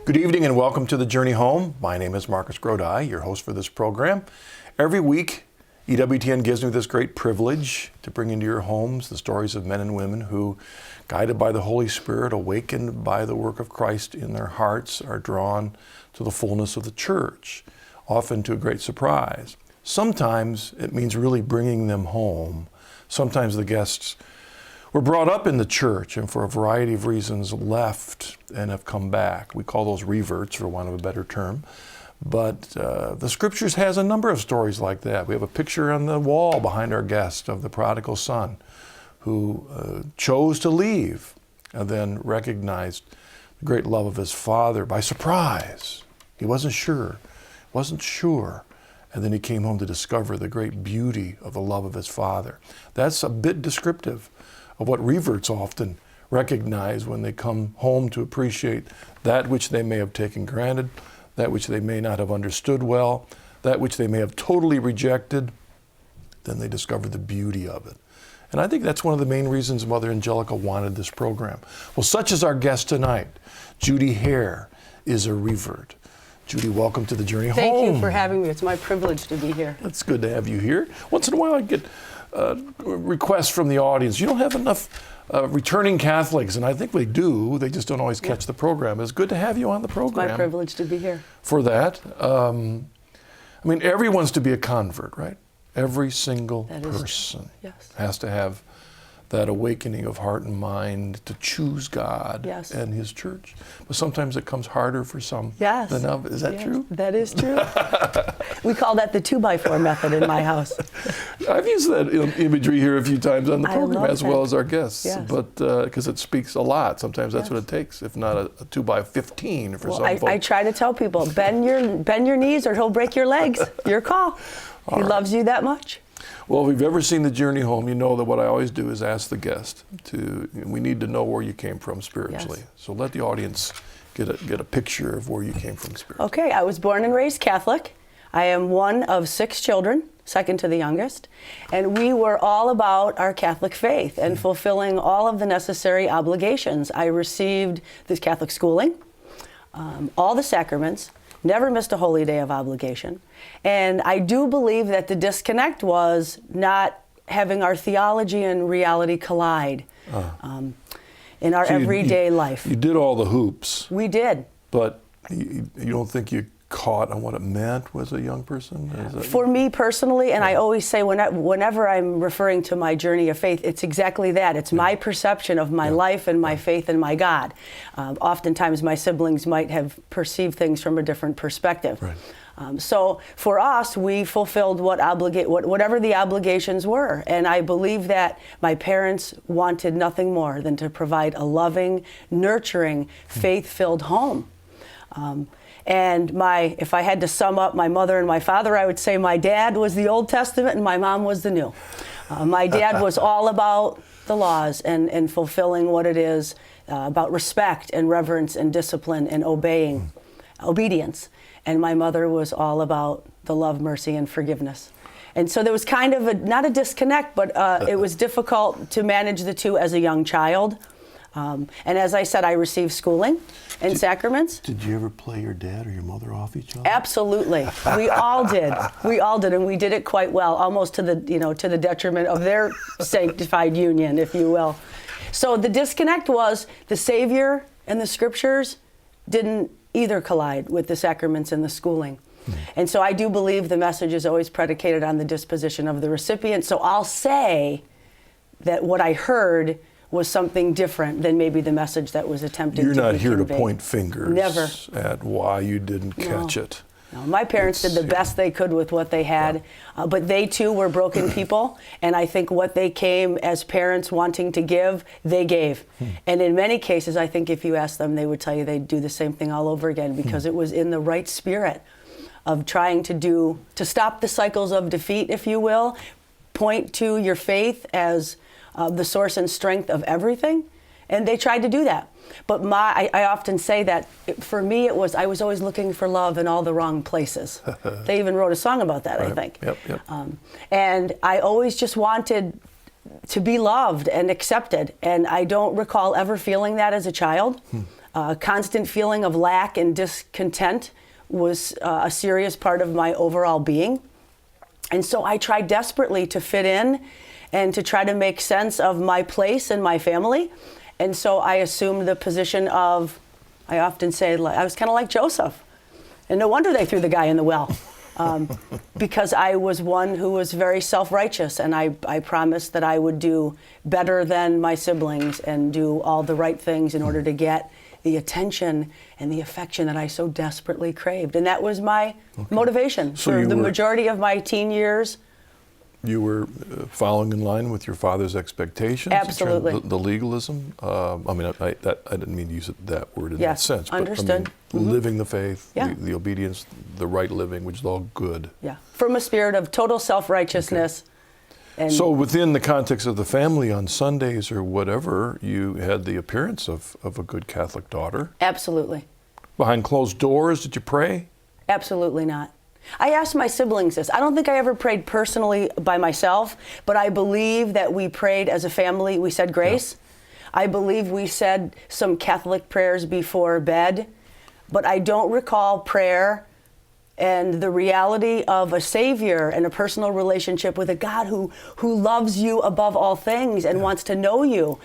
Good evening and welcome to The Journey Home. My name is Marcus Grodi, your host for this program. Every week, EWTN gives me this great privilege to bring into your homes the stories of men and women who, guided by the Holy Spirit, awakened by the work of Christ in their hearts, are drawn to the fullness of the church, often to a great surprise. Sometimes it means really bringing them home. Sometimes the guests were brought up in the church and for a variety of reasons left and have come back. We call those reverts, for want of a better term. But the Scriptures has a number of stories like that. We have a picture on the wall behind our guest of the prodigal son who chose to leave and then recognized the great love of his father by surprise. He wasn't sure, and then he came home to discover the great beauty of the love of his father. That's a bit descriptive of what reverts often recognize when they come home to appreciate that which they may have taken granted, that which they may not have understood well, that which they may have totally rejected. Then they discover the beauty of it. And I think that's one of the main reasons Mother Angelica wanted this program. Well, such is our guest tonight. Judy Hehr is a revert. Judy, welcome to The Journey Home. Thank you for having me. It's my privilege to be here. It's good to have you here. Once in a while I get requests from the audience. You don't have enough returning Catholics, and I think we do. They just don't always catch the program. It's good to have you on the program. It's my privilege to be here. For that. I mean, everyone's to be a convert, right? Every single person has to have that awakening of heart and mind to choose God and His church. But sometimes it comes harder for some than others. Is that true? That is true. We call that the 2x4 method in my house. I've used that imagery here a few times on the program as well as our guests, but because it speaks a lot. Sometimes that's what it takes, if not a 2x15 for some folks. I try to tell people, bend your knees or he'll break your legs. Your call. He loves you that much. Well, if you've ever seen The Journey Home, you know that what I always do is ask the guest we need to know where you came from spiritually. Yes. So let the audience get a picture of where you came from spiritually. Okay, I was born and raised Catholic. I am one of 6 children, second to the youngest, and we were all about our Catholic faith and fulfilling all of the necessary obligations. I received this Catholic schooling, all the sacraments, never missed a holy day of obligation. And I do believe that the disconnect was not having our theology and reality collide in our everyday life. You did all the hoops. We did. But you don't think you caught on what it meant as a young person? For me personally, and I always say whenever I'm referring to my journey of faith, it's exactly that. It's my perception of my life and my faith in my God. Oftentimes my siblings might have perceived things from a different perspective. Right. So for us, we fulfilled whatever the obligations were. And I believe that my parents wanted nothing more than to provide a loving, nurturing, faith-filled home. And if I had to sum up my mother and my father, I would say my dad was the Old Testament and my mom was the New. My dad was all about the laws and fulfilling what it is about respect and reverence and discipline and obedience. And my mother was all about the love, mercy, and forgiveness. And so there was kind of not a disconnect, but it was difficult to manage the two as a young child. And as I said, I received schooling and sacraments. Did you ever play your dad or your mother off each other? Absolutely. We all did. We all did, and we did it quite well, almost to the detriment of their sanctified union, if you will. So the disconnect was the Savior and the Scriptures didn't either collide with the sacraments and the schooling. And so I do believe the message is always predicated on the disposition of the recipient. So I'll say that what I heard was something different than maybe the message that was attempted to be conveyed. You're not here to point fingers Never. At why you didn't catch it. No, my parents did the best they could with what they had, but they too were broken people, and I think what they came as parents wanting to give, they gave. And in many cases, I think if you ask them, they would tell you they'd do the same thing all over again because it was in the right spirit of trying to stop the cycles of defeat, if you will, point to your faith as the source and strength of everything, and they tried to do that. But I often say that for me I was always looking for love in all the wrong places. They even wrote a song about that, right. I think. Yep. And I always just wanted to be loved and accepted, and I don't recall ever feeling that as a child. A constant feeling of lack and discontent was a serious part of my overall being. And so I tried desperately to fit in and to try to make sense of my place in my family. And so I assumed the position of, I often say, I was kind of like Joseph. And no wonder they threw the guy in the well. Because I was one who was very self-righteous, and I promised that I would do better than my siblings and do all the right things in order to get the attention and the affection that I so desperately craved. And that was my motivation for the majority of my teen years. You were following in line with your father's expectations? Absolutely. The legalism? I didn't mean to use that word in that sense. Understood. But living the faith, Yeah. the obedience, the right living, which is all good. Yeah, from a spirit of total self-righteousness. And so within the context of the family on Sundays or whatever, you had the appearance of a good Catholic daughter. Absolutely. Behind closed doors, did you pray? Absolutely not. I asked my siblings this. I don't think I ever prayed personally by myself, but I believe that we prayed as a family. We said grace. Yeah. I believe we said some Catholic prayers before bed, but I don't recall prayer and the reality of a Savior and a personal relationship with a God who loves you above all things and wants to know you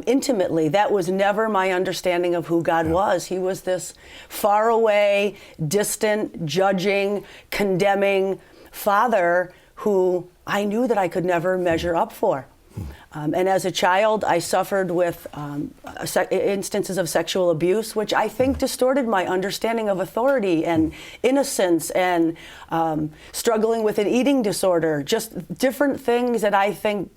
intimately. That was never my understanding of who God was. He was this far away, distant, judging, condemning Father who I knew that I could never measure up for. And as a child, I suffered with instances of sexual abuse, which I think distorted my understanding of authority and innocence and struggling with an eating disorder, just different things that I think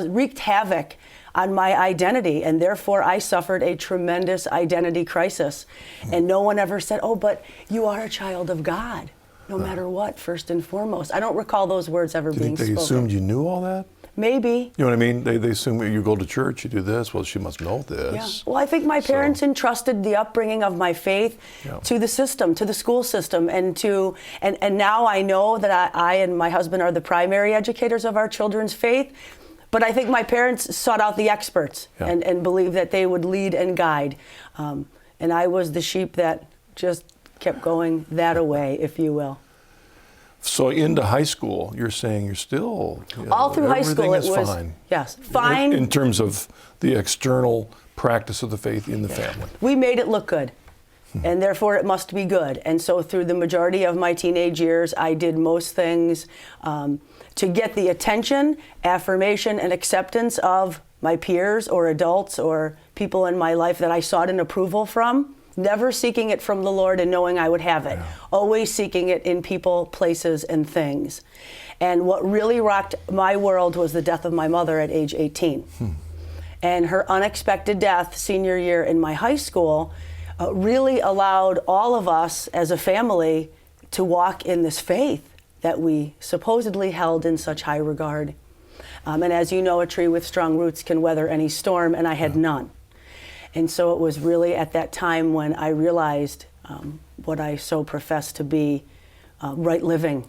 wreaked havoc on my identity. And therefore, I suffered a tremendous identity crisis. And no one ever said, oh, but you are a child of God, no matter what, first and foremost. I don't recall those words ever being spoken. They assumed you knew all that? Maybe. You know what I mean? They assume you go to church, you do this. Well, she must know this. Yeah. Well, I think my parents entrusted the upbringing of my faith to the system, to the school system, and now I know that I and my husband are the primary educators of our children's faith. But I think my parents sought out the experts and believed that they would lead and guide. And I was the sheep that just kept going that way, if you will. So into high school, you're saying you're still... All through high school, it was... fine. Yes, fine. In terms of the external practice of the faith in the family. We made it look good, and therefore it must be good. And so through the majority of my teenage years, I did most things to get the attention, affirmation, and acceptance of my peers or adults or people in my life that I sought an approval from. Never seeking it from the Lord and knowing I would have it. Always seeking it in people, places, and things. And what really rocked my world was the death of my mother at age 18. And her unexpected death senior year in my high school really allowed all of us as a family to walk in this faith that we supposedly held in such high regard. And as you know, a tree with strong roots can weather any storm, and I had none. And so it was really at that time when I realized what I so professed to be right living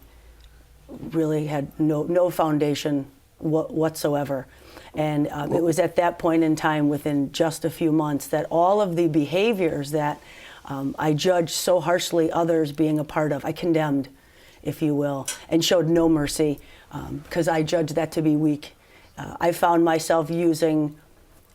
really had no foundation whatsoever. And it was at that point in time, within just a few months, that all of the behaviors that I judged so harshly others being a part of, I condemned, if you will, and showed no mercy because I judged that to be weak. I found myself using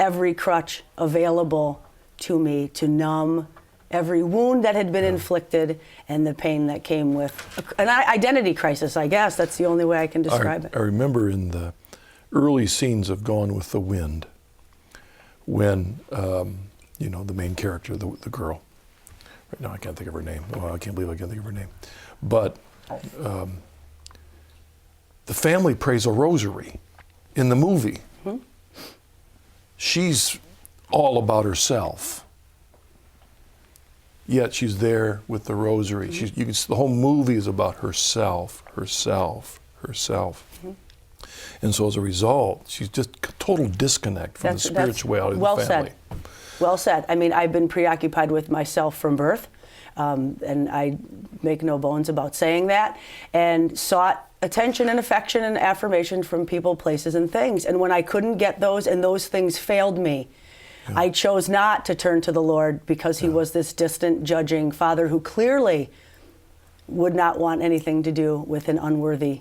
every crutch available to me to numb every wound that had been inflicted and the pain that came with an identity crisis, I guess. That's the only way I can describe it. I remember in the early scenes of Gone with the Wind when, the main character, the girl, right now I can't think of her name. Well, I can't believe I can't think of her name. But the family prays a rosary in the movie. She's all about herself, yet she's there with the rosary. The whole movie is about herself. And so as a result, she's just total disconnect from the spirituality of the family. Well said. I mean, I've been preoccupied with myself from birth, and I make no bones about saying that, and sought attention and affection and affirmation from people, places, and things. And when I couldn't get those and those things failed me, Yeah. I chose not to turn to the Lord because he was this distant, judging father who clearly would not want anything to do with an unworthy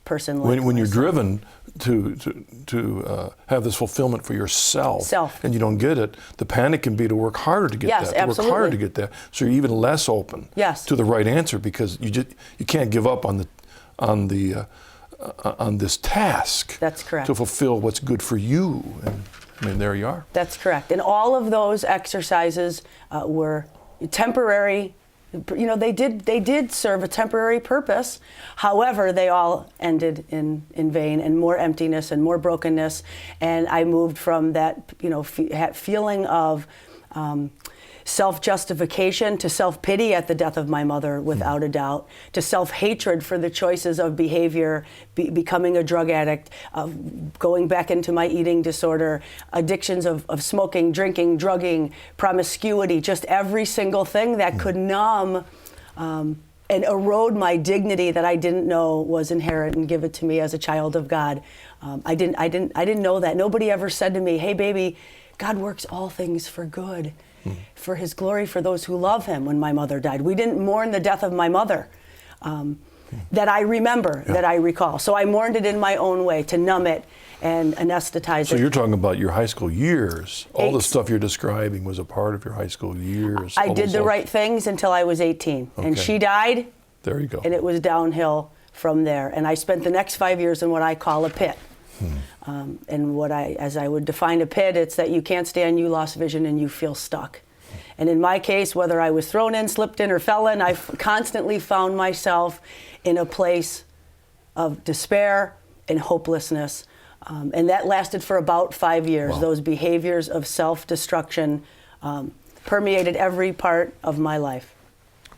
person like when you're myself. driven to have this fulfillment for yourself, and you don't get it, the panic can be to work harder to get Yes, that, to absolutely. work harder to get that. So you're even less open Yes. to the right answer because you can't give up on this task. That's correct. To fulfill what's good for you. And I mean, there you are. That's correct. And all of those exercises were temporary. You know, they did serve a temporary purpose. However, they all ended in vain, and more emptiness and more brokenness. And I moved from that, you know, feeling of self-justification to self-pity at the death of my mother, without a doubt, to self-hatred for the choices of behavior, becoming a drug addict, going back into my eating disorder, addictions of smoking, drinking, drugging, promiscuity, just every single thing that could numb and erode my dignity that I didn't know was inherent and given to me as a child of God. I didn't know that. Nobody ever said to me, "Hey, baby, God works all things for good, for his glory, for those who love him," when my mother died. We didn't mourn the death of my mother that I remember, that I recall. So I mourned it in my own way to numb it and anesthetize it. So you're talking about your high school years. All the stuff you're describing was a part of your high school years. I did the right things until I was 18. Okay. And she died. There you go. And it was downhill from there. And I spent the next 5 years in what I call a pit. And as I would define a pit, it's that you can't stand, you lost vision, and you feel stuck. And in my case, whether I was thrown in, slipped in, or fell in, I constantly found myself in a place of despair and hopelessness. And that lasted for about 5 years. Wow. Those behaviors of self-destruction permeated every part of my life.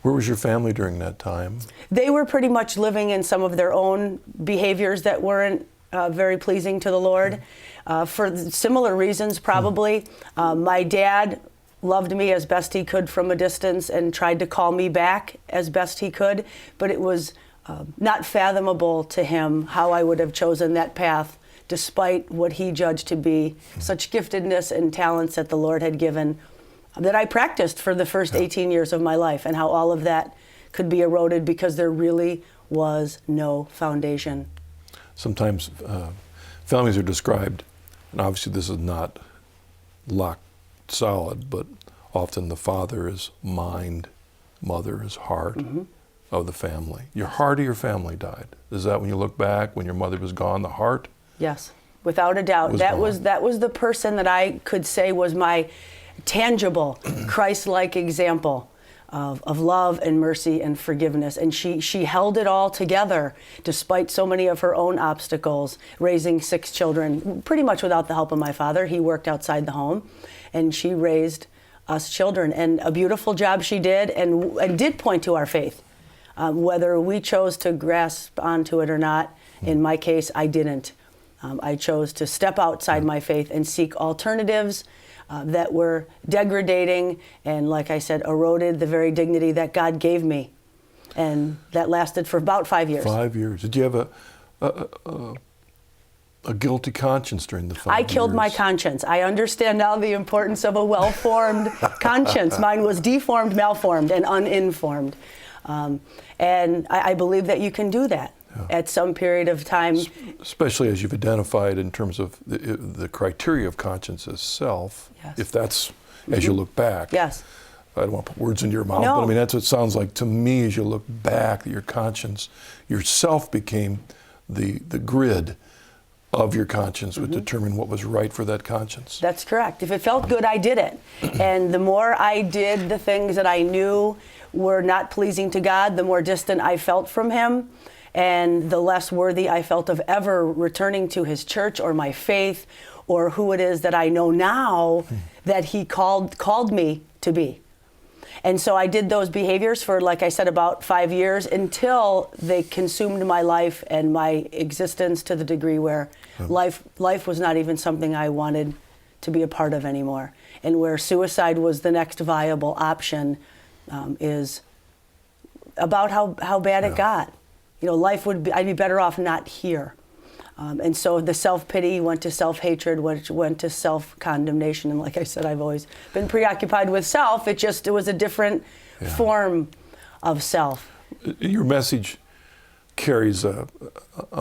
Where was your family during that time? They were pretty much living in some of their own behaviors that weren't very pleasing to the Lord, for similar reasons probably. My dad loved me as best he could from a distance and tried to call me back as best he could, but it was not fathomable to him how I would have chosen that path despite what he judged to be such giftedness and talents that the Lord had given that I practiced for the first 18 years of my life, and how all of that could be eroded because there really was no foundation. Sometimes families are described, and obviously this is not locked solid, but often the father is mind, mother is heart of the family. Your heart of your family died. Is that when you look back, when your mother was gone, the heart? Yes, without a doubt. That was the person that I could say was my tangible, Christ-like example of love and mercy and forgiveness. And she held it all together despite so many of her own obstacles, raising 6 children, pretty much without the help of my father. He worked outside the home, and she raised us children. And a beautiful job she did, and did point to our faith. Whether we chose to grasp onto it or not, in my case, I didn't. I chose to step outside my faith and seek alternatives that were degrading and, like I said, eroded the very dignity that God gave me. And that lasted for about 5 years. 5 years. Did you have a guilty conscience during the 5 years? I killed my conscience. I understand now the importance of a well-formed conscience. Mine was deformed, malformed, and uninformed. And I believe that you can do that at some period of time. Especially as you've identified in terms of the criteria of conscience as self, if that's, as you look back. Yes. I don't want to put words into your mouth, No. but I mean, that's what it sounds like to me as you look back, that your conscience, yourself became the grid of your conscience would determine what was right for that conscience. That's correct. If it felt good, I did it. And the more I did the things that I knew were not pleasing to God, the more distant I felt from him, and the less worthy I felt of ever returning to his church or my faith or who it is that I know now that he called me to be. And so I did those behaviors for, like I said, about 5 years until they consumed my life and my existence to the degree where life was not even something I wanted to be a part of anymore. And where suicide was the next viable option is about how bad it got. You know, I'd be better off not here. And so the self-pity went to self-hatred, which went to self-condemnation. And like I said, I've always been preoccupied with self. It was a different form of self. Your message carries a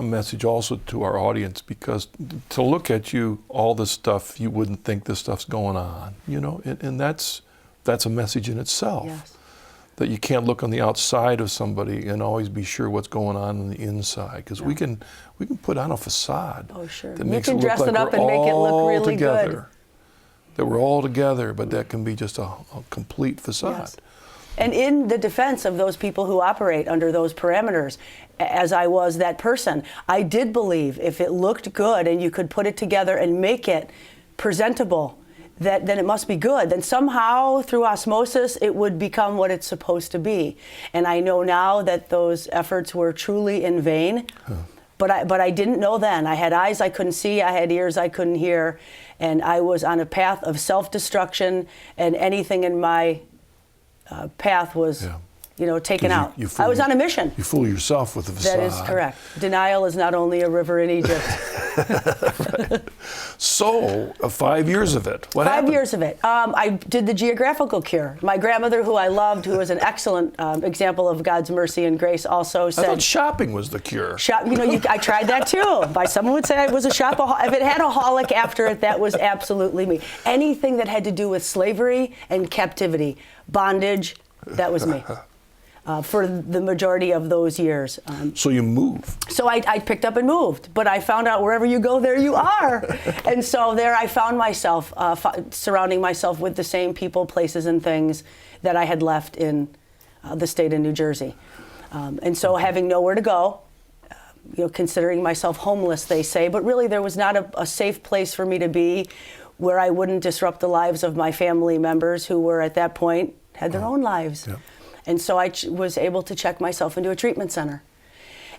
message also to our audience, because to look at you, all this stuff, you wouldn't think this stuff's going on, and that's a message in itself. Yes. That you can't look on the outside of somebody and always be sure what's going on the inside, because we can put on a facade. Oh, sure. That You makes can it look dress like it up we're and make it look all really together. good. That we're all together, but that can be just a complete facade. Yes. And in the defense of those people who operate under those parameters, as I was that person, I did believe if it looked good and you could put it together and make it presentable, then it must be good. Then somehow, through osmosis, it would become what it's supposed to be. And I know now that those efforts were truly in vain. But I didn't know then. I had eyes I couldn't see, I had ears I couldn't hear, and I was on a path of self-destruction, and anything in my path was, taken out. I was on a mission. You fool yourself with the facade. That is correct. Denial is not only a river in Egypt. So, 5 years of it. What happened? 5 years of it. I did the geographical cure. My grandmother, who I loved, who was an excellent example of God's mercy and grace, also said... I thought shopping was the cure. I tried that too. Someone would say I was a shopaholic. If it had a holic after it, that was absolutely me. Anything that had to do with slavery and captivity, bondage, that was me. For the majority of those years. So you moved. So I picked up and moved, but I found out wherever you go, there you are. And so there I found myself surrounding myself with the same people, places, and things that I had left in the state of New Jersey. And so having nowhere to go, considering myself homeless, they say, but really there was not a safe place for me to be where I wouldn't disrupt the lives of my family members who were at that point, had their own lives. Yeah. And so I was able to check myself into a treatment center.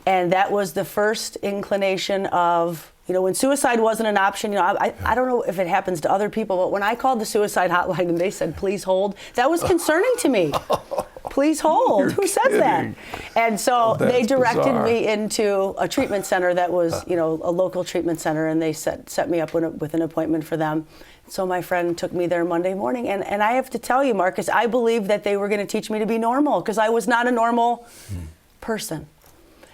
And that was the first inclination of, when suicide wasn't an option, I don't know if it happens to other people, but when I called the suicide hotline and they said, please hold, that was concerning to me. Please hold. You're Who says kidding. that? And so they directed bizarre. me into a treatment center that was, a local treatment center, and they set me up with an appointment for them. So my friend took me there Monday morning, and I have to tell you, Marcus, I believed that they were going to teach me to be normal, because I was not a normal person.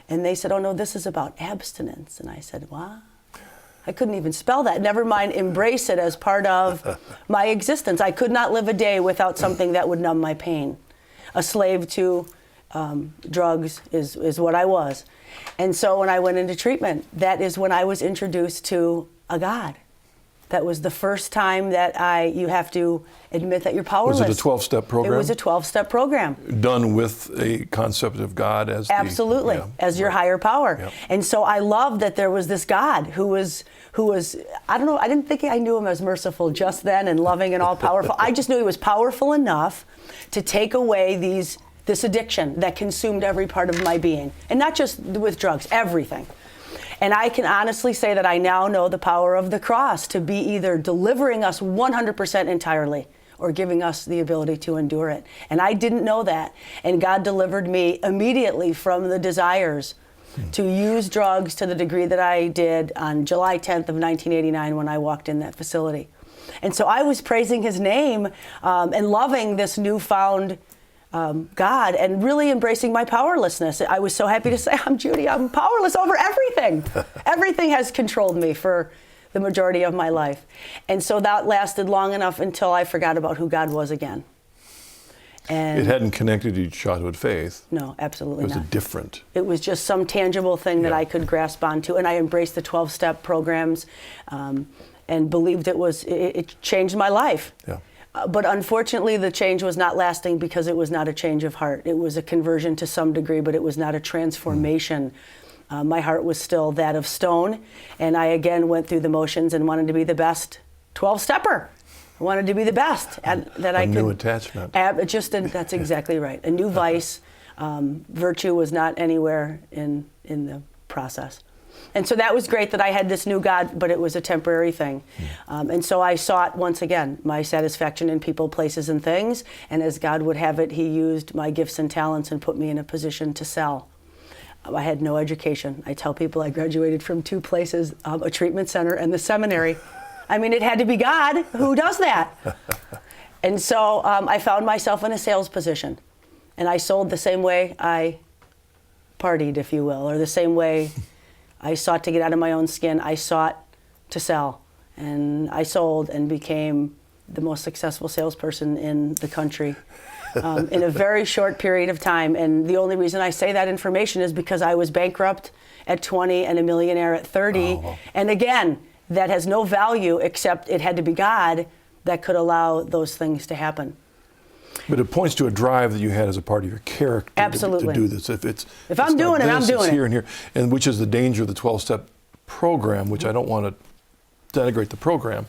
And they said, oh no, this is about abstinence. And I said, what? I couldn't even spell that. Never mind embrace it as part of my existence. I could not live a day without something that would numb my pain. A slave to drugs is what I was. And so when I went into treatment, that is when I was introduced to a God. That was the first time that you have to admit that you're powerless. Was it a 12-step program? It was a 12-step program. Done with a concept of God as Absolutely, as your higher power. Yep. And so I loved that there was this God who was, I don't know, I didn't think I knew him as merciful just then and loving and all powerful. I just knew he was powerful enough to take away this addiction that consumed every part of my being. And not just with drugs, everything. And I can honestly say that I now know the power of the cross to be either delivering us 100% entirely or giving us the ability to endure it. And I didn't know that. And God delivered me immediately from the desires to use drugs to the degree that I did on July 10th of 1989 when I walked in that facility. And so I was praising his name and loving this newfound God and really embracing my powerlessness. I was so happy to say, I'm Judy, I'm powerless over everything. Everything has controlled me for the majority of my life. And so that lasted long enough until I forgot about who God was again. And it hadn't connected to your childhood faith. No, absolutely not. It was different. It was just some tangible thing that I could grasp onto. And I embraced the 12-step programs and believed it changed my life. Yeah. But unfortunately, the change was not lasting because it was not a change of heart. It was a conversion to some degree, but it was not a transformation. My heart was still that of stone, and I again went through the motions and wanted to be the best 12-stepper. I wanted to be the best that I could. A new attachment. That's exactly right. A new vice. Virtue was not anywhere in the process. And so that was great that I had this new God, but it was a temporary thing. And so I sought, once again, my satisfaction in people, places, and things. And as God would have it, he used my gifts and talents and put me in a position to sell. I had no education. I tell people I graduated from 2 places, a treatment center and the seminary. I mean, it had to be God. Who does that? And so I found myself in a sales position. And I sold the same way I partied, if you will, or the same way I sought to get out of my own skin. I sought to sell. And I sold and became the most successful salesperson in the country in a very short period of time. And the only reason I say that information is because I was bankrupt at 20 and a millionaire at 30. Oh. And again, that has no value except it had to be God that could allow those things to happen. But it points to a drive that you had as a part of your character Absolutely. to do this. If I'm doing it, I'm doing it's it. here and here, and which is the danger of the 12-step program, which I don't want to denigrate the program,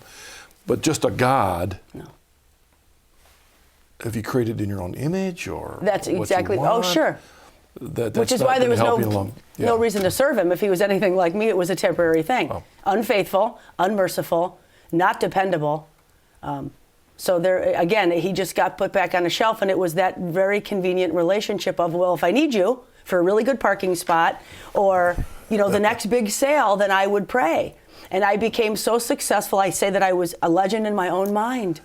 but just a God. No. Have you created in your own image, or That's what exactly. you want? Oh, sure. That's Which is not why there gonna was help you along. Yeah. no reason to serve him. If he was anything like me, it was a temporary thing. Oh. Unfaithful, unmerciful, not dependable. So there, again, he just got put back on the shelf, and it was that very convenient relationship of, well, if I need you for a really good parking spot, or the next big sale, then I would pray. And I became so successful. I say that I was a legend in my own mind,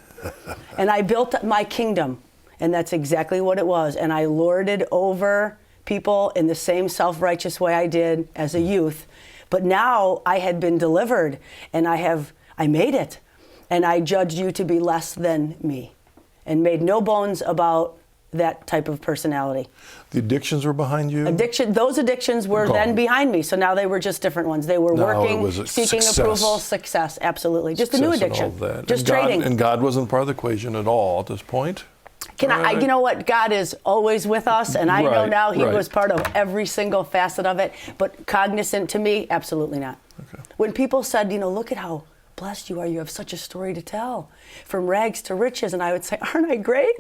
and I built my kingdom, and that's exactly what it was. And I lorded over people in the same self-righteous way I did as a youth, but now I had been delivered, and I made it. And I judged you to be less than me, and made no bones about that type of personality. The addictions were behind you? Those addictions were Gone. then behind me, so now they were just different ones. They were Now working, it was a seeking success. approval, success, absolutely. Just a new Success and addiction. all that. Just and trading. God, and God wasn't part of the equation at all at this point? You know what? God is always with us, and I know Right, now He right. was part of every single facet of it, but cognizant to me, absolutely not. Okay. When people said, look at how blessed you are, you have such a story to tell, from rags to riches, and I would say, aren't I great?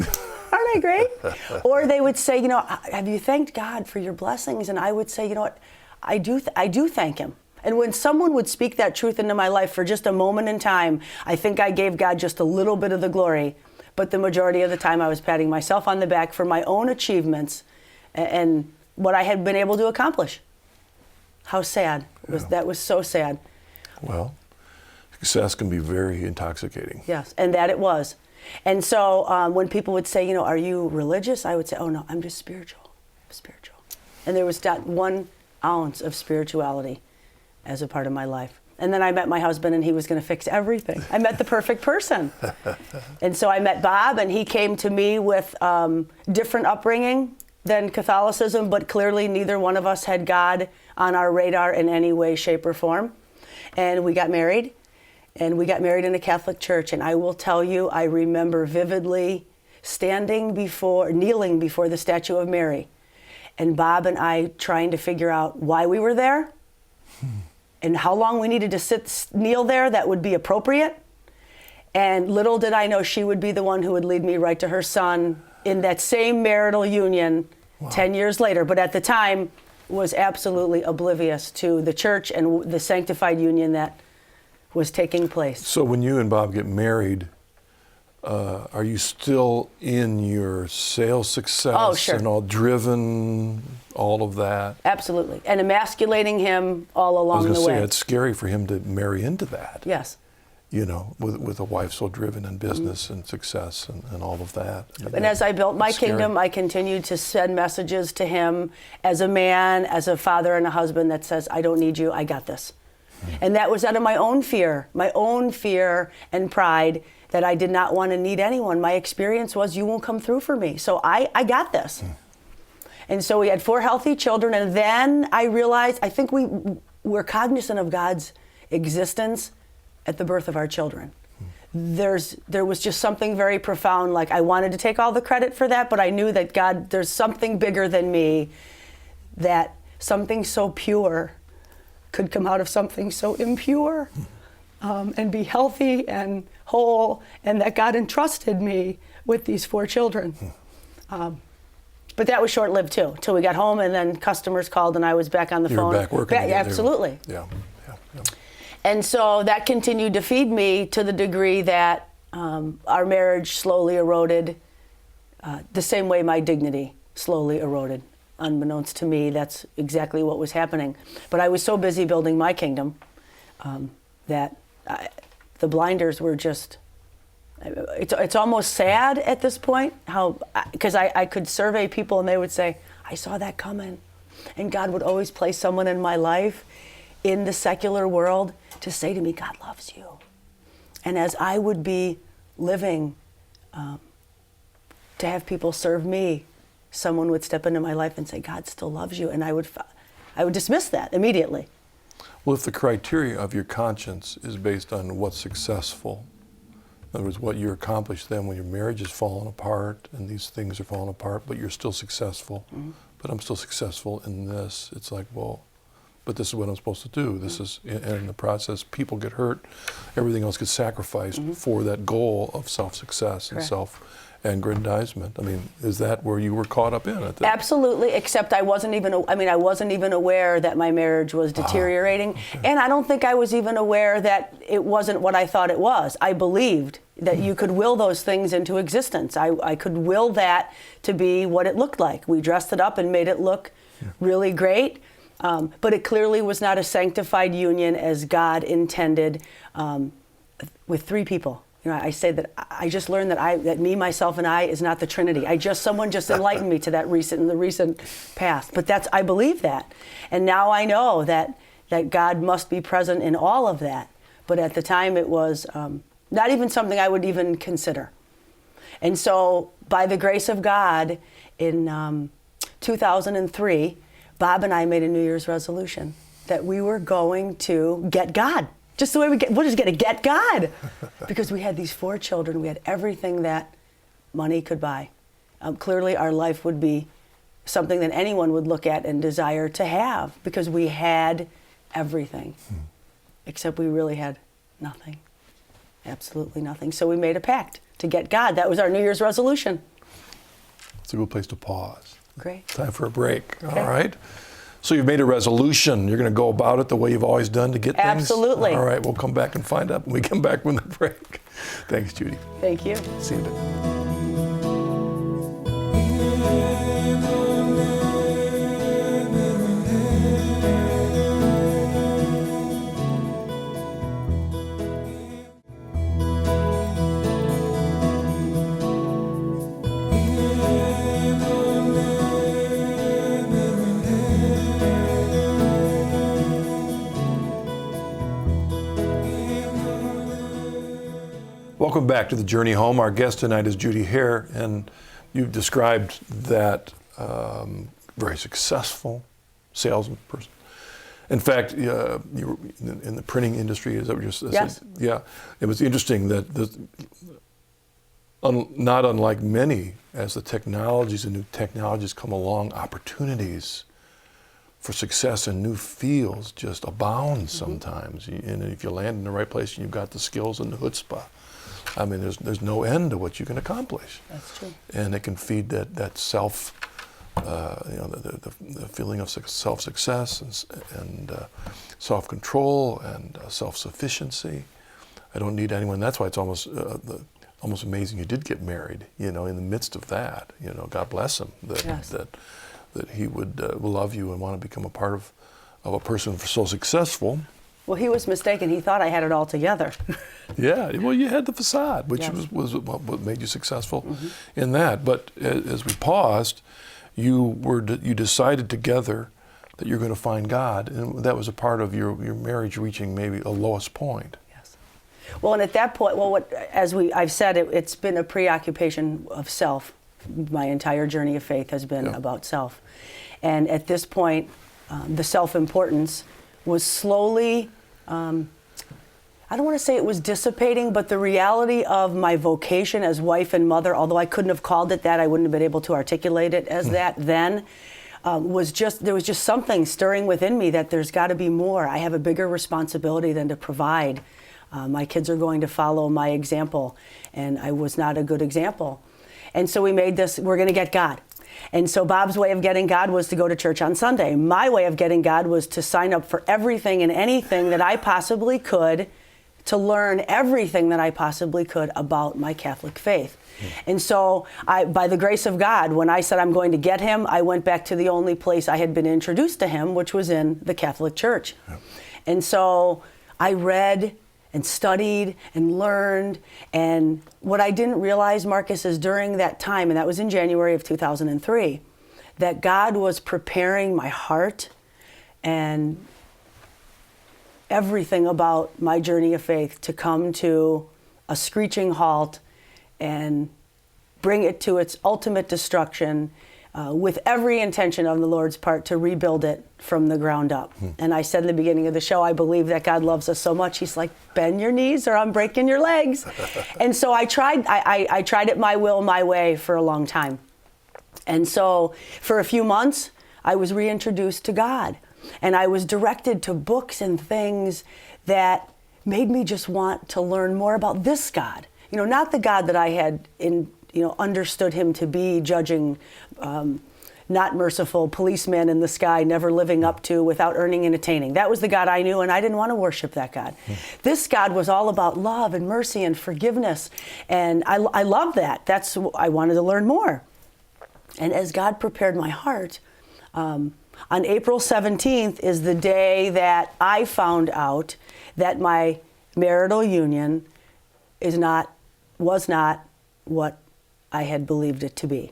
Aren't I great? Or they would say, have you thanked God for your blessings? And I would say, you know what, I do thank Him. And when someone would speak that truth into my life for just a moment in time, I think I gave God just a little bit of the glory. But the majority of the time I was patting myself on the back for my own achievements and what I had been able to accomplish. How sad. That was so sad. Well, success can be very intoxicating. Yes, and that it was. And so when people would say, are you religious? I would say, oh no, I'm just spiritual. I'm spiritual. And there was not 1 ounce of spirituality as a part of my life. And then I met my husband, and he was going to fix everything. I met the perfect person. And so I met Bob, and he came to me with different upbringing than Catholicism, but clearly neither one of us had God on our radar in any way, shape, or form. And we got married, and we got married in a Catholic church. And I will tell you, I remember vividly kneeling before the statue of Mary, and Bob and I trying to figure out why we were there, and how long we needed to kneel there that would be appropriate. And little did I know she would be the one who would lead me right to her son in that same marital union 10 years later. But at the time, was absolutely oblivious to the church and the sanctified union that was taking place. So when you and Bob get married, are you still in your sales success? Oh, sure. And all driven, all of that? Absolutely. And emasculating him all I along was the going to way. say, it's scary for him to marry into that. Yes. With a wife so driven in business and success and all of that. And as I built my It's scary. kingdom, I continued to send messages to him as a man, as a father and a husband that says, I don't need you, I got this. And that was out of my own fear and pride that I did not want to need anyone. My experience was, you won't come through for me. So I got this. And so we had 4 healthy children. And then I realized, I think we're cognizant of God's existence at the birth of our children. There was just something very profound. Like, I wanted to take all the credit for that, but I knew that God, there's something bigger than me, that something so pure could come out of something so impure, and be healthy and whole, and that God entrusted me with these 4 children. But that was short-lived too, till we got home, and then customers called, and I was back on the phone. You were back working again. Absolutely. Yeah. And so that continued to feed me to the degree that our marriage slowly eroded, the same way my dignity slowly eroded. unbeknownst to me, that's exactly what was happening. But I was so busy building my kingdom that the blinders were just, it's almost sad at this point, because I could survey people and they would say, I saw that coming. And God would always place someone in my life in the secular world to say to me, God loves you. And as I would be living to have people serve me, someone would step into my life and say, God still loves you. And I would dismiss that immediately. Well, if the criteria of your conscience is based on what's successful, in other words, what you accomplish then when your marriage is falling apart and these things are falling apart, but you're still successful, but I'm still successful in this, it's like, well, but this is what I'm supposed to do. This is, and in the process, people get hurt, everything else gets sacrificed for that goal of self-success and self-aggrandizement. I mean, is that where you were caught up in it? Absolutely, except I wasn't even aware that my marriage was deteriorating. And I don't think I was even aware that it wasn't what I thought it was. I believed that you could will those things into existence. I could will that to be what it looked like. We dressed it up and made it look really great. But it clearly was not a sanctified union as God intended with three people. You know, I say that I just learned that me, myself, and I is not the Trinity. Someone just enlightened me to that in the recent past. But I believe that, and now I know that God must be present in all of that. But at the time, it was not even something I would even consider. And so, by the grace of God, in 2003. Bob and I made a New Year's resolution that we were going to get God. Just the way we're just going to get God. Because we had these 4 children. We had everything that money could buy. Clearly, our life would be something that anyone would look at and desire to have because we had everything. Except we really had nothing. Absolutely nothing. So we made a pact to get God. That was our New Year's resolution. It's a good place to pause. Great. Time for a break. Okay. All right. So you've made a resolution. You're going to go about it the way you've always done to get things? Absolutely. All right. We'll come back and find out when we come back from the break. Thanks, Judy. Thank you. See you in a bit. Welcome back to The Journey Home. Our guest tonight is Judy Hehr, and you've described that very successful salesperson. In fact, you were in the printing industry, is that what you said? Yes. Yeah. It was interesting that not unlike many, as the technologies and new technologies come along, opportunities for success in new fields just abound sometimes. And if you land in the right place and you've got the skills and the chutzpah, I mean, there's no end to what you can accomplish. That's true. And it can feed that self, the feeling of self-success and self-control and self-sufficiency. I don't need anyone. That's why it's almost amazing you did get married. You know, in the midst of that, you know, God bless him that he would love you and want to become a part of a person so successful. Well, he was mistaken. He thought I had it all together. Yeah, well, you had the facade, which was what made you successful in that. But as we paused, you decided together that you're going to find God, and that was a part of your marriage reaching maybe a lowest point. Yes. Well, and at that point, I've said, it's been a preoccupation of self. My entire journey of faith has been about self, and at this point, the self-importance was slowly, I don't want to say it was dissipating, but the reality of my vocation as wife and mother, although I couldn't have called it that, I wouldn't have been able to articulate it as that then, there was just something stirring within me that there's got to be more. I have a bigger responsibility than to provide. My kids are going to follow my example, and I was not a good example. And so we made this, we're going to get God. And so Bob's way of getting God was to go to church on Sunday. My way of getting God was to sign up for everything and anything that I possibly could to learn everything that I possibly could about my Catholic faith. And so, by the grace of God, when I said I'm going to get him, I went back to the only place I had been introduced to him, which was in the Catholic Church. And so I read and studied and learned. And what I didn't realize, Marcus, is during that time, and that was in January of 2003, that God was preparing my heart and everything about my journey of faith to come to a screeching halt and bring it to its ultimate destruction, with every intention on the Lord's part to rebuild it from the ground up. And I said at the beginning of the show, I believe that God loves us so much, he's like, bend your knees or I'm breaking your legs. And so I tried it my will, my way for a long time. And so for a few months, I was reintroduced to God. And I was directed to books and things that made me just want to learn more about this God. You know, not the God that I had understood him to be, judging, not merciful policeman in the sky, never living up to, without earning and attaining. That was the God I knew, and I didn't want to worship that God. This God was all about love and mercy and forgiveness, and I loved that. I wanted to learn more. And as God prepared my heart, on April 17th is the day that I found out that my marital union was not what I had believed it to be.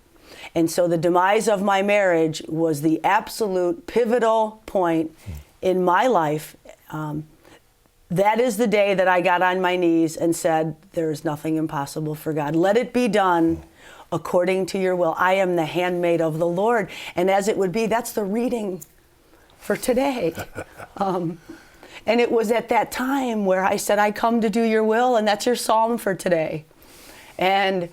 And so the demise of my marriage was the absolute pivotal point in my life. That is the day that I got on my knees and said, there is nothing impossible for God. Let it be done according to your will. I am the handmaid of the Lord. And as it would be, that's the reading for today. And it was at that time where I said, I come to do your will, and that's your psalm for today. And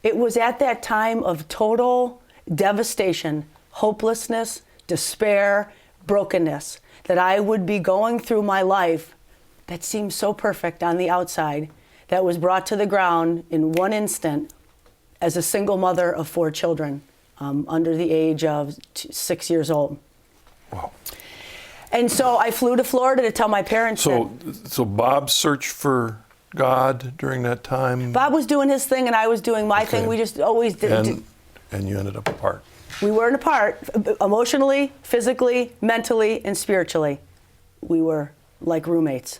it was at that time of total devastation, hopelessness, despair, brokenness, that I would be going through my life that seemed so perfect on the outside, that was brought to the ground in one instant as a single mother of 4 children, under the age of 6 years old. Wow. And so I flew to Florida to tell my parents. So Bob searched for God during that time? Bob was doing his thing and I was doing my thing. We just always did. And you ended up apart. We weren't apart, emotionally, physically, mentally, and spiritually. We were like roommates.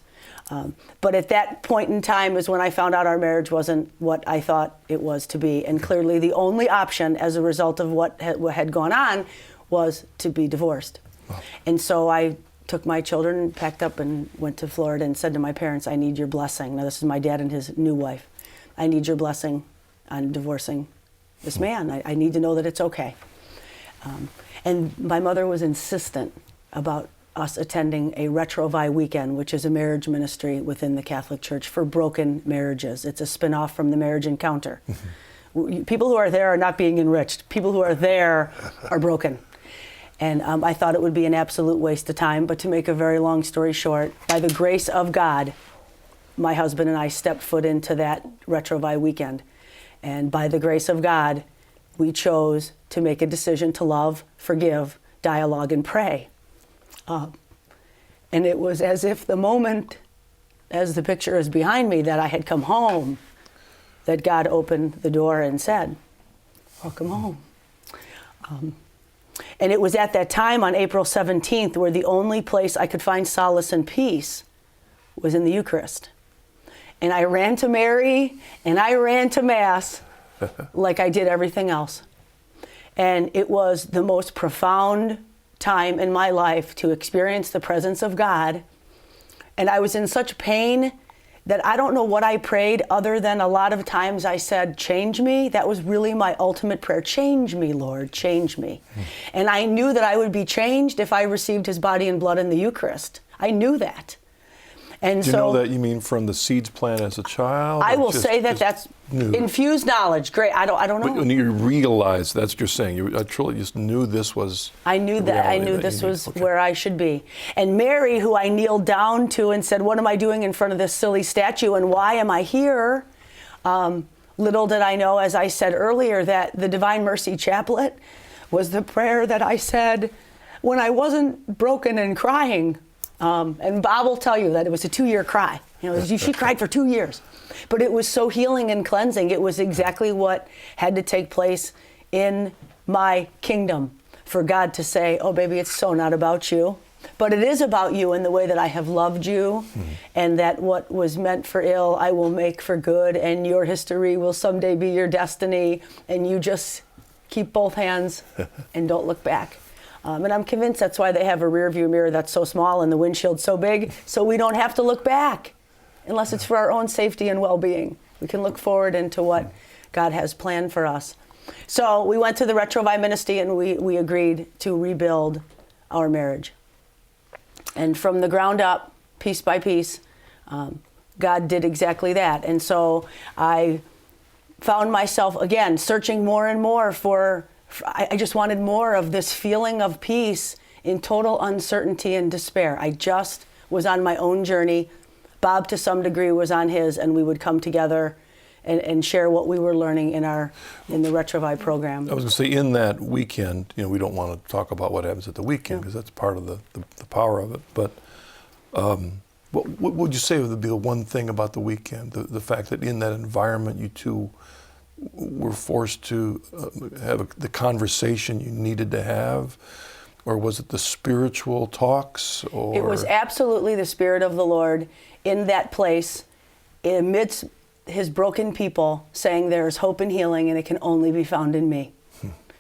But at that point in time is when I found out our marriage wasn't what I thought it was to be. And clearly the only option as a result of what had gone on was to be divorced. Wow. And so I took my children, packed up, and went to Florida and said to my parents, I need your blessing. Now, this is my dad and his new wife. I need your blessing on divorcing this man. I need to know that it's okay. And my mother was insistent about us attending a Revert weekend, which is a marriage ministry within the Catholic Church for broken marriages. It's a spin-off from the Marriage Encounter. People who are there are not being enriched. People who are there are broken. And I thought it would be an absolute waste of time. But to make a very long story short, by the grace of God, my husband and I stepped foot into that Revert weekend. And by the grace of God, we chose to make a decision to love, forgive, dialogue, and pray. And it was as if the moment, as the picture is behind me, that I had come home, that God opened the door and said, welcome home. And it was at that time on April 17th where the only place I could find solace and peace was in the Eucharist. And I ran to Mary and I ran to Mass like I did everything else. And it was the most profound time in my life to experience the presence of God. And I was in such pain that I don't know what I prayed other than a lot of times I said, change me. That was really my ultimate prayer. Change me, Lord, change me. And I knew that I would be changed if I received his body and blood in the Eucharist. I knew that. And Do you know that you mean from the seeds planted as a child? I will say that that's infused knowledge. Great. I don't know. But when you realized, that's what you're saying. I truly just knew this was. I knew that. I knew this was where I should be. And Mary, who I kneeled down to and said, what am I doing in front of this silly statue and why am I here? Little did I know, as I said earlier, that the Divine Mercy Chaplet was the prayer that I said when I wasn't broken and crying. And Bob will tell you that it was a 2-year cry. She cried for 2 years. But it was so healing and cleansing. It was exactly what had to take place in my kingdom for God to say, oh, baby, it's so not about you. But it is about you in the way that I have loved you, and that what was meant for ill, I will make for good, and your history will someday be your destiny, and you just keep both hands and don't look back. And I'm convinced that's why they have a rear view mirror that's so small and the windshield so big, so we don't have to look back unless it's for our own safety and well-being. We can look forward into what God has planned for us. So we went to the Retrovi Ministry, and we agreed to rebuild our marriage. And from the ground up, piece by piece, God did exactly that. And so I found myself, again, searching more and more I just wanted more of this feeling of peace in total uncertainty and despair. I just was on my own journey. Bob, to some degree, was on his, and we would come together and share what we were learning in the Retrovi program. I was going to say, in that weekend, we don't want to talk about what happens at the weekend because that's part of the power of it. But what would you say would be the one thing about the weekend? The fact that in that environment, you two were forced to have the conversation you needed to have? Or was it the spiritual talks? Or? It was absolutely the Spirit of the Lord in that place, amidst his broken people, saying there's hope and healing, and it can only be found in me.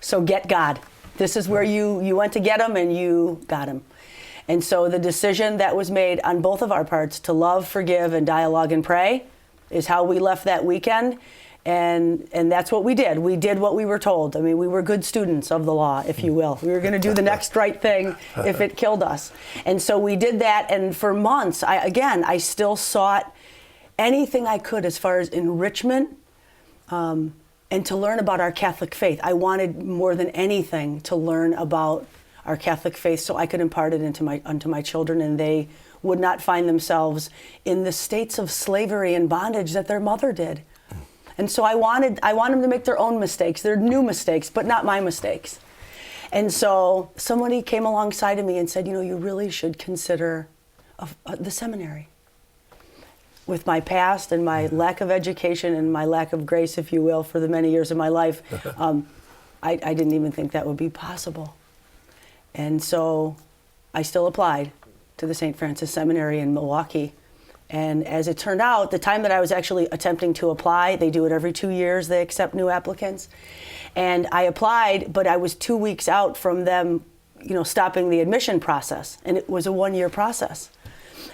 So get God. This is where you went to get him, and you got him. And so the decision that was made on both of our parts to love, forgive, and dialogue and pray is how we left that weekend. And that's what we did. We did what we were told. I mean, we were good students of the law, if you will. We were going to do the next right thing if it killed us. And so we did that, and for months, I still sought anything I could as far as enrichment and to learn about our Catholic faith. I wanted more than anything to learn about our Catholic faith so I could impart it unto my children, and they would not find themselves in the states of slavery and bondage that their mother did. And so I want them to make their own mistakes, their new mistakes, but not my mistakes. And so somebody came alongside of me and said, you really should consider the seminary. With my past and my lack of education and my lack of grace, if you will, for the many years of my life, I didn't even think that would be possible. And so I still applied to the St. Francis Seminary in Milwaukee. And as it turned out, the time that I was actually attempting to apply, they do it every 2 years, they accept new applicants. And I applied, but I was 2 weeks out from them, stopping the admission process. And it was a 1-year process.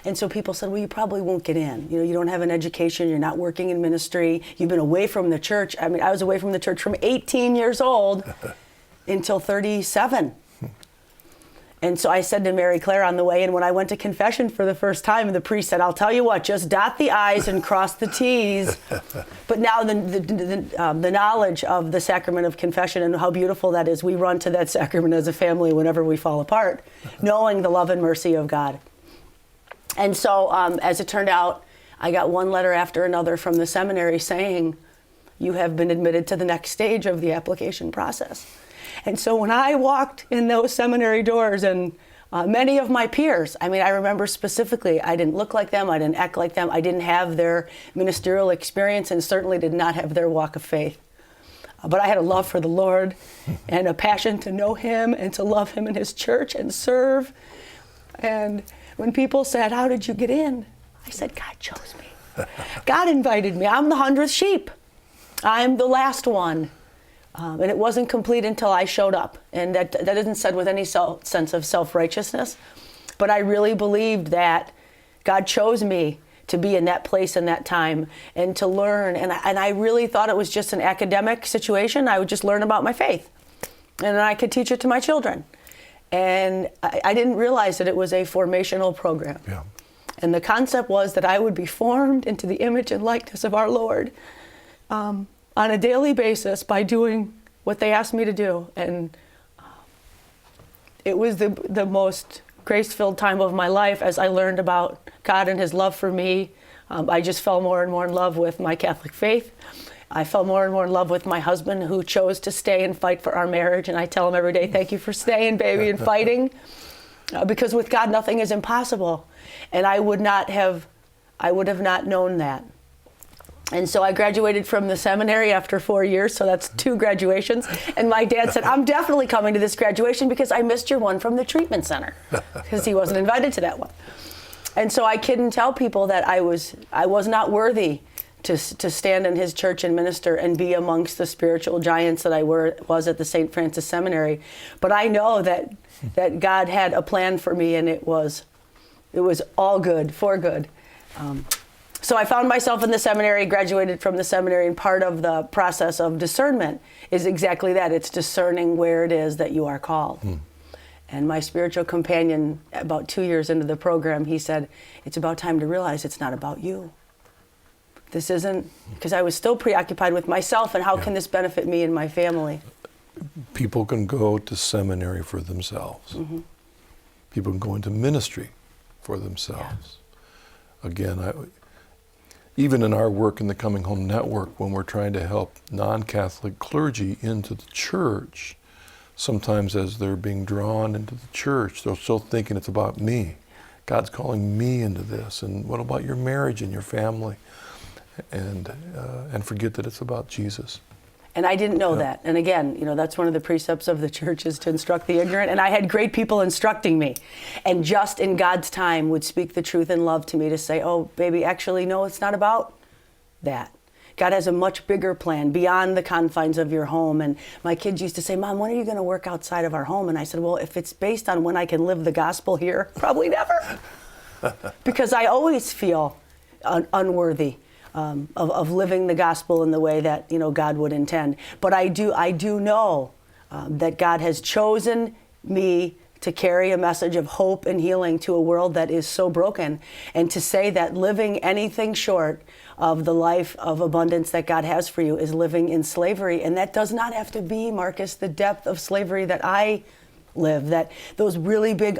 And so people said, well, you probably won't get in. You don't have an education, you're not working in ministry, you've been away from the church. I mean, I was away from the church from 18 years old until 37. And so I said to Mary Claire on the way in, when I went to confession for the first time, the priest said, I'll tell you what, just dot the I's and cross the T's. But now the knowledge of the sacrament of confession and how beautiful that is, we run to that sacrament as a family whenever we fall apart, knowing the love and mercy of God. And so as it turned out, I got one letter after another from the seminary saying, you have been admitted to the next stage of the application process. And so when I walked in those seminary doors, and many of my peers, I remember specifically, I didn't look like them, I didn't act like them, I didn't have their ministerial experience, and certainly did not have their walk of faith. But I had a love for the Lord and a passion to know him and to love him in his church and serve. And when people said, how did you get in? I said, God chose me. God invited me. I'm the 100th sheep. I'm the last one. And it wasn't complete until I showed up. And that isn't said with any sense of self-righteousness. But I really believed that God chose me to be in that place in that time and to learn. And I really thought it was just an academic situation. I would just learn about my faith. And then I could teach it to my children. And I didn't realize that it was a formational program. Yeah. And the concept was that I would be formed into the image and likeness of our Lord on a daily basis by doing what they asked me to do. And it was the most grace-filled time of my life as I learned about God and his love for me. I just fell more and more in love with my Catholic faith. I fell more and more in love with my husband, who chose to stay and fight for our marriage. And I tell him every day, thank you for staying, baby, and fighting. Because with God, nothing is impossible. And I would not have I would have not known that. And so I graduated from the seminary after 4 years, so that's 2 graduations. And my dad said, I'm definitely coming to this graduation because I missed your one from the treatment center, because he wasn't invited to that one. And so I kid and tell people that I was not worthy to stand in his church and minister and be amongst the spiritual giants that I was at the St. Francis Seminary. But I know that God had a plan for me, and it was all good, for good. So I found myself in the seminary, graduated from the seminary, and part of the process of discernment is exactly that. It's discerning where it is that you are called. And my spiritual companion, about 2 years into the program, he said, it's about time to realize it's not about you. This isn't, because I was still preoccupied with myself and how can this benefit me and my family. People can go to seminary for themselves. People can go into ministry for themselves. Again, even in our work in the Coming Home Network, when we're trying to help non-Catholic clergy into the church, sometimes as they're being drawn into the church, they're still thinking it's about me. God's calling me into this, and what about your marriage and your family? And forget that it's about Jesus. And I didn't know that. And again, that's one of the precepts of the church, is to instruct the ignorant. And I had great people instructing me, and just in God's time would speak the truth in love to me to say, oh, baby, actually, no, it's not about that. God has a much bigger plan beyond the confines of your home. And my kids used to say, Mom, when are you going to work outside of our home? And I said, well, if it's based on when I can live the gospel here, probably never. Because I always feel unworthy of living the gospel in the way that God would intend. But I do know that God has chosen me to carry a message of hope and healing to a world that is so broken, and to say that living anything short of the life of abundance that God has for you is living in slavery. And that does not have to be, Marcus, the depth of slavery that I live, that those really big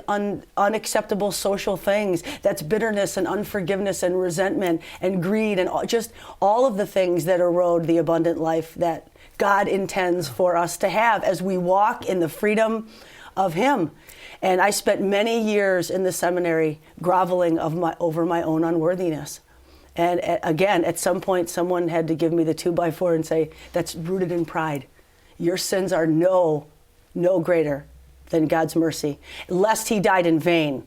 unacceptable social things, that's bitterness and unforgiveness and resentment and greed and just all of the things that erode the abundant life that God intends for us to have as we walk in the freedom of Him. And I spent many years in the seminary groveling over my own unworthiness. And again, at some point, someone had to give me the 2x4 and say, that's rooted in pride. Your sins are no greater than God's mercy, lest He died in vain.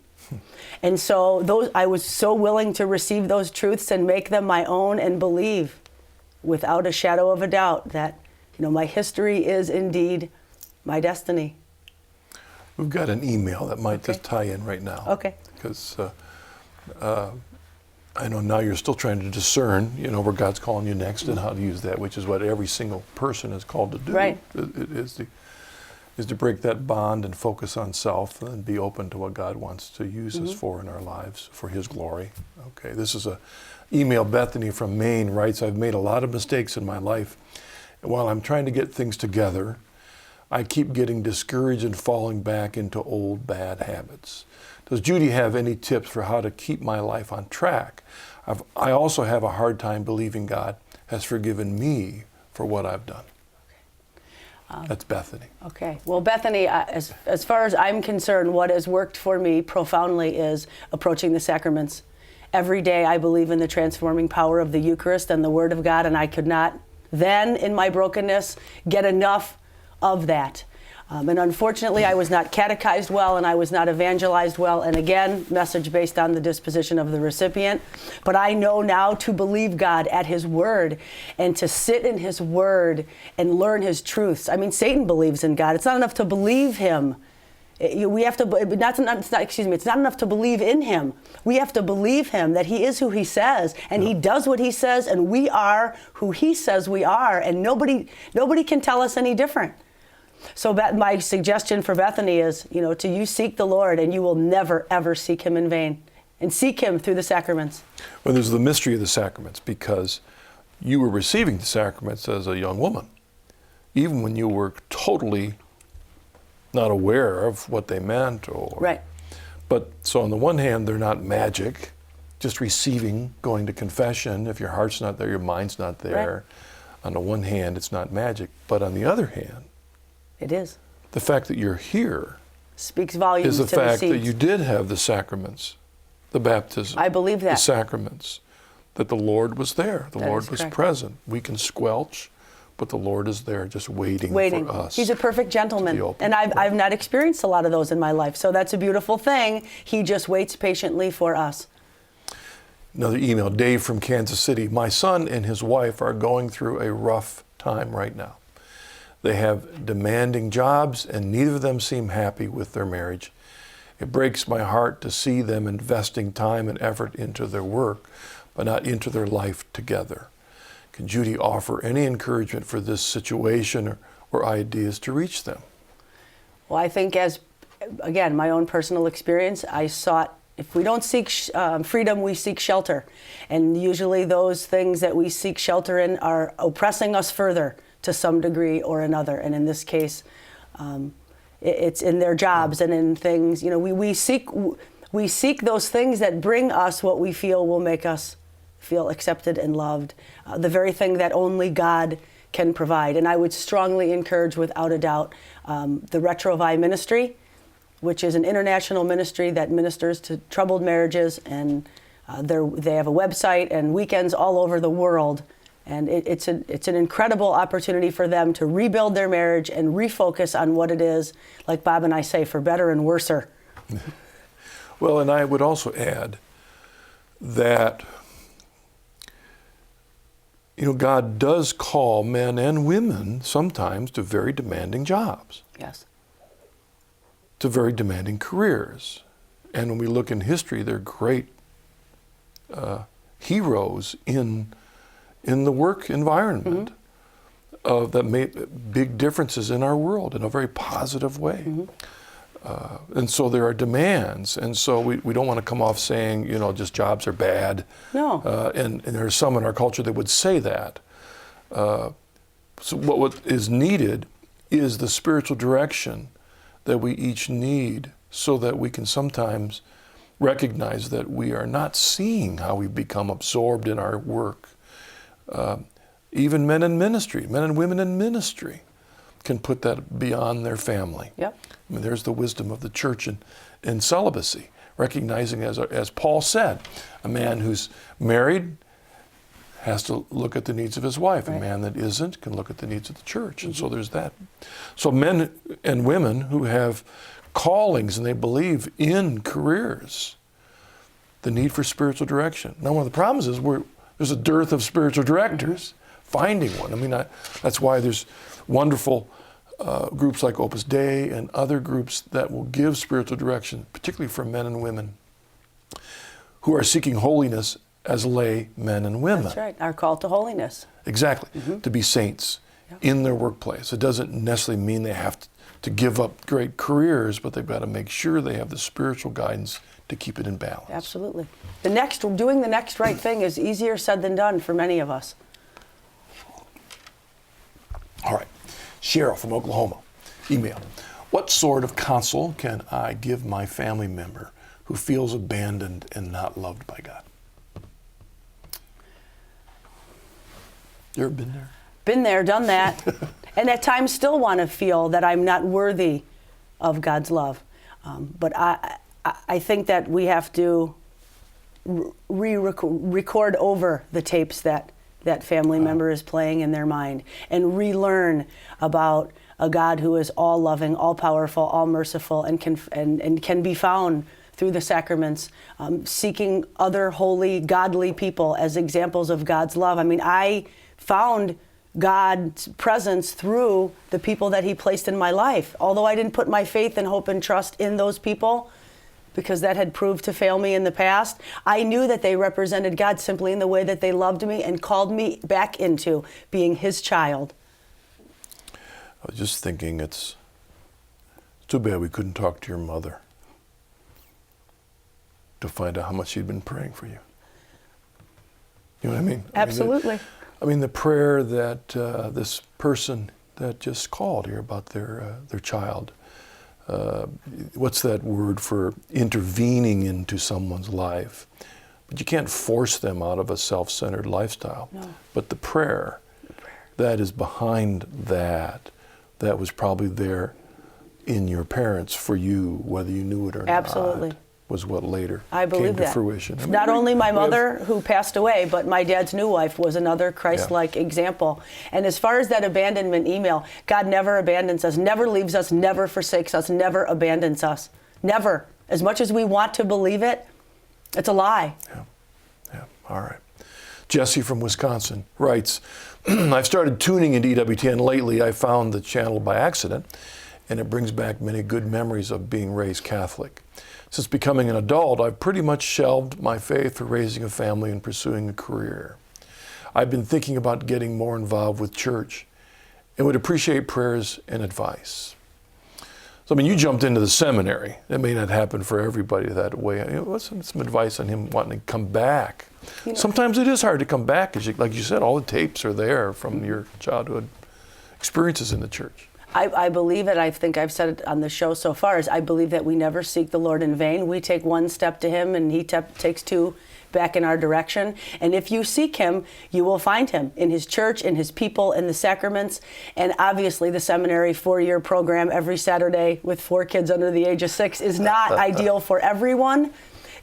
And so I was so willing to receive those truths and make them my own, and believe without a shadow of a doubt that my history is indeed my destiny. We've got an email that might just tie in right now. Okay. Because I know now you're still trying to discern, where God's calling you next and how to use that, which is what every single person is called to do. Right. It is to break that bond and focus on self and be open to what God wants to use us for in our lives, for His glory. Okay, this is a email. Bethany from Maine writes, I've made a lot of mistakes in my life. And while I'm trying to get things together, I keep getting discouraged and falling back into old bad habits. Does Judy have any tips for how to keep my life on track? I also have a hard time believing God has forgiven me for what I've done. That's Bethany. Okay. Well, Bethany, as far as I'm concerned, what has worked for me profoundly is approaching the sacraments. Every day I believe in the transforming power of the Eucharist and the Word of God, and I could not then, in my brokenness, get enough of that. And unfortunately, I was not catechized well, and I was not evangelized well. And again, message based on the disposition of the recipient. But I know now to believe God at His Word, and to sit in His Word and learn His truths. I mean, Satan believes in God. It's not enough to believe Him. We have to. It's not enough to believe in Him. We have to believe Him that He is who He says, and He does what He says, and we are who He says we are, and nobody can tell us any different. So my suggestion for Bethany is, to you seek the Lord, and you will never, ever seek Him in vain. And seek Him through the sacraments. Well, there's the mystery of the sacraments, because you were receiving the sacraments as a young woman, even when you were totally not aware of what they meant. Right. But so on the one hand, they're not magic, just receiving, going to confession. If your heart's not there, your mind's not there. Right. On the one hand, it's not magic. But on the other hand, it is. The fact that you're here speaks volumes is the to fact the that you did have the sacraments the baptism, I believe that. the sacraments, that the Lord was there. The That Lord is was correct. present. We can squelch, but the Lord is there just waiting for us. He's a perfect to be gentleman. open. And I've, Right. I've not experienced a lot of those in my life. So that's a beautiful thing. He just waits patiently for us. Another email, Dave from Kansas City. My son and his wife are going through a rough time right now. They have demanding jobs and neither of them seem happy with their marriage. It breaks my heart to see them investing time and effort into their work, but not into their life together. Can Judy offer any encouragement for this situation or ideas to reach them? Well, I think again, my own personal experience, I sought, if we don't seek freedom, we seek shelter. And usually those things that we seek shelter in are oppressing us further to some degree or another. And in this case, it's in their jobs and in things, we seek those things that bring us what we feel will make us feel accepted and loved, the very thing that only God can provide. And I would strongly encourage, without a doubt, the Retrovi ministry, which is an international ministry that ministers to troubled marriages, and they have a website and weekends all over the world. And it's an incredible opportunity for them to rebuild their marriage and refocus on what it is, like Bob and I say, for better and worser. Well, and I would also add that God does call men and women sometimes to very demanding jobs. Yes. To very demanding careers. And when we look in history, they're great heroes in the work environment that made big differences in our world in a very positive way. And so there are demands. And so we don't want to come off saying, just jobs are bad. No. And there are some in our culture that would say that. So what is needed is the spiritual direction that we each need so that we can sometimes recognize that we are not seeing how we become absorbed in our work. Even men in ministry, men and women in ministry can put that beyond their family. Yep. I mean, there's the wisdom of the church in celibacy, recognizing, as Paul said, a man who's married has to look at the needs of his wife. Right. A man that isn't can look at the needs of the church. And so there's that. So men and women who have callings and they believe in careers, the need for spiritual direction. Now, one of the problems is there's a dearth of spiritual directors. Finding one. I mean, that's why there's wonderful groups like Opus Dei and other groups that will give spiritual direction, particularly for men and women who are seeking holiness as lay men and women. That's right, our call to holiness. Exactly, to be saints in their workplace. It doesn't necessarily mean they have to give up great careers, but they've got to make sure they have the spiritual guidance to keep it in balance. Absolutely. Doing the next right thing is easier said than done for many of us. All right, Cheryl from Oklahoma, email. What sort of counsel can I give my family member who feels abandoned and not loved by God? You ever been there? Been there, done that, and at times still want to feel that I'm not worthy of God's love. But I think that we have to record over the tapes that family member is playing in their mind and relearn about a God who is all loving, all powerful, all merciful, and can be found through the sacraments, seeking other holy, godly people as examples of God's love. I mean, I found God's presence through the people that He placed in my life. Although I didn't put my faith and hope and trust in those people, because that had proved to fail me in the past, I knew that they represented God simply in the way that they loved me and called me back into being His child. I was just thinking, it's too bad we couldn't talk to your mother to find out how much she'd been praying for you. You know what I mean? Absolutely. I mean, the prayer that this person that just called here about their child, what's that word for intervening into someone's life? But you can't force them out of a self-centered lifestyle. No. But the prayer that is behind that was probably there in your parents for you, whether you knew it or Absolutely. not. was what later I believe came to that. fruition. I mean, Not only my we have- mother, who passed away, but my dad's new wife was another Christ-like example. And as far as that abandonment email, God never abandons us, never leaves us, never forsakes us, never abandons us. Never. As much as we want to believe it, it's a lie. Yeah, all right. Jesse from Wisconsin writes, I've started tuning into EWTN lately. I found the channel by accident, and it brings back many good memories of being raised Catholic. Since becoming an adult, I've pretty much shelved my faith for raising a family and pursuing a career. I've been thinking about getting more involved with church and would appreciate prayers and advice. So, I mean, you jumped into the seminary. That may not happen for everybody that way. What's some advice on him wanting to come back? Sometimes it is hard to come back, because, like you said, all the tapes are there from your childhood experiences in the church. I believe it. I think I've said it on the show so far, is I believe that we never seek the Lord in vain. We take one step to him, and he takes two back in our direction. And if you seek him, you will find him in his church, in his people, in the sacraments, and obviously the seminary 4-year program every Saturday with 4 kids under the age of 6 is not ideal for everyone.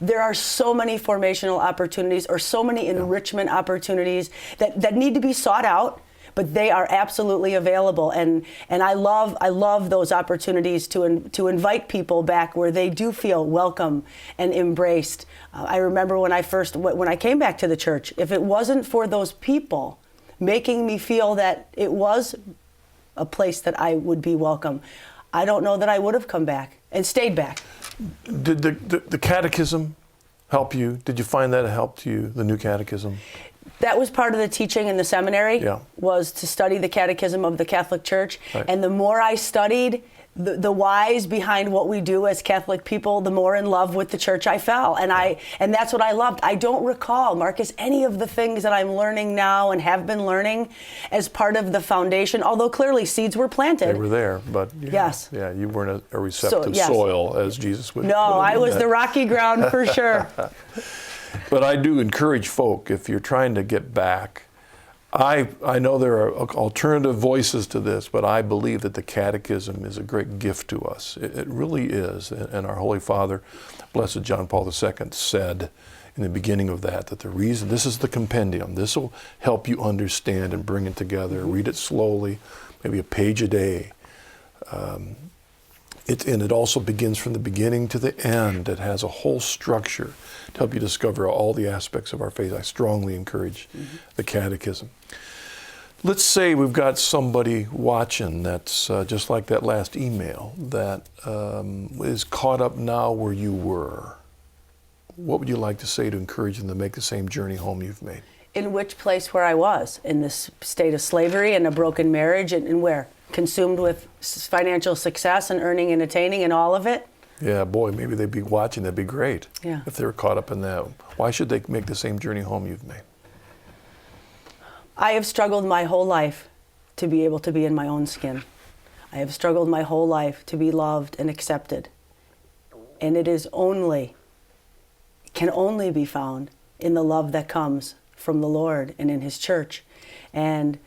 There are so many formational opportunities, or so many enrichment opportunities that need to be sought out, but they are absolutely available. And I love those opportunities to invite people back where they do feel welcome and embraced. I remember when I came back to the church, if it wasn't for those people making me feel that it was a place that I would be welcome, I don't know that I would have come back and stayed back. Did the catechism help you? Did you find that it helped you, the new catechism? That was part of the teaching in the seminary, was to study the catechism of the Catholic Church. Right. And the more I studied the whys behind what we do as Catholic people, the more in love with the church I fell. And and that's what I loved. I don't recall, Marcus, any of the things that I'm learning now and have been learning as part of the foundation, although clearly seeds were planted. They were there, but you weren't a receptive soil, as Jesus would. No, I was the rocky ground for sure. But I do encourage folk, if you're trying to get back, I know there are alternative voices to this, but I believe that the catechism is a great gift to us. It really is. And our Holy Father, Blessed John Paul II, said in the beginning of that the reason, this is the compendium, this will help you understand and bring it together. Read it slowly, maybe a page a day. And it also begins from the beginning to the end. It has a whole structure to help you discover all the aspects of our faith. I strongly encourage the catechism. Let's say we've got somebody watching that's just like that last email that is caught up now where you were. What would you like to say to encourage them to make the same journey home you've made? In which place where I was? In this state of slavery and a broken marriage, and where? Consumed with financial success and earning and attaining and all of it? Yeah, boy, maybe they'd be watching. That'd be great if they were caught up in that. Why should they make the same journey home you've made? I have struggled my whole life to be able to be in my own skin. I have struggled my whole life to be loved and accepted. And it is can only be found in the love that comes from the Lord and in his church. And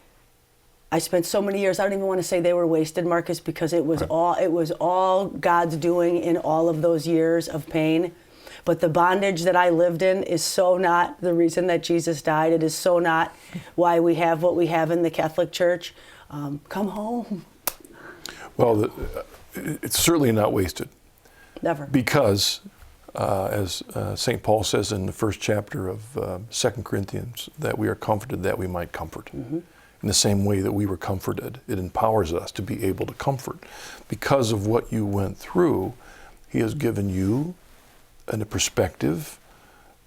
I spent so many years, I don't even want to say they were wasted, Marcus, because it was all God's doing in all of those years of pain. But the bondage that I lived in is so not the reason that Jesus died. It is so not why we have what we have in the Catholic Church. Come home. Well, it's certainly not wasted. Never. Because, as St. Paul says in the first chapter of 2 Corinthians, that we are comforted that we might comfort. In the same way that we were comforted. It empowers us to be able to comfort. Because of what you went through, he has given you a perspective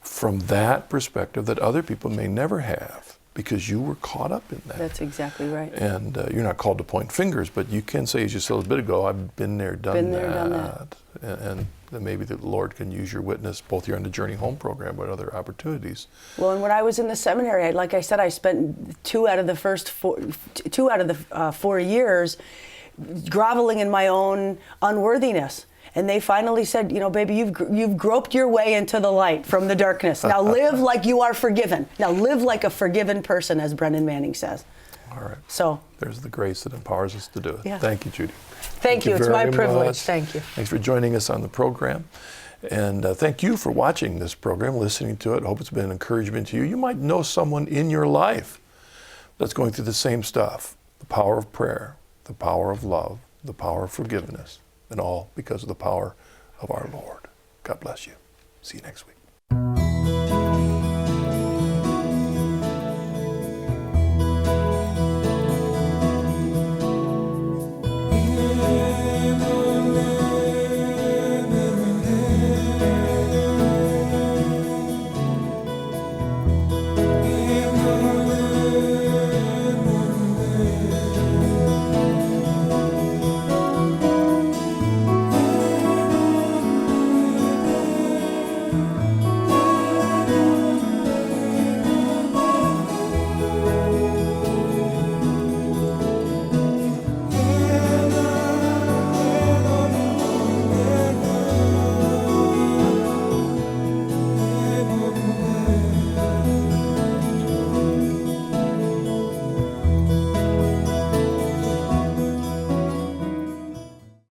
from that perspective that other people may never have, because you were caught up in that. That's exactly right. And you're not called to point fingers, but you can say, as you said a bit ago, I've been there, done that. And then maybe the Lord can use your witness, both here on the Journey Home program, but other opportunities. Well, and when I was in the seminary, like I said, I spent 2 out of the 4 years groveling in my own unworthiness. And they finally said, baby, you've groped your way into the light from the darkness. Now live like you are forgiven. Now live like a forgiven person, as Brendan Manning says. All right. So there's the grace that empowers us to do it. Yeah. Thank you, Judy. Thank you. It's my privilege. Much. Thank you. Thanks for joining us on the program. And thank you for watching this program, listening to it. I hope it's been an encouragement to you. You might know someone in your life that's going through the same stuff. The power of prayer, the power of love, the power of forgiveness, and all because of the power of our Lord. God bless you. See you next week.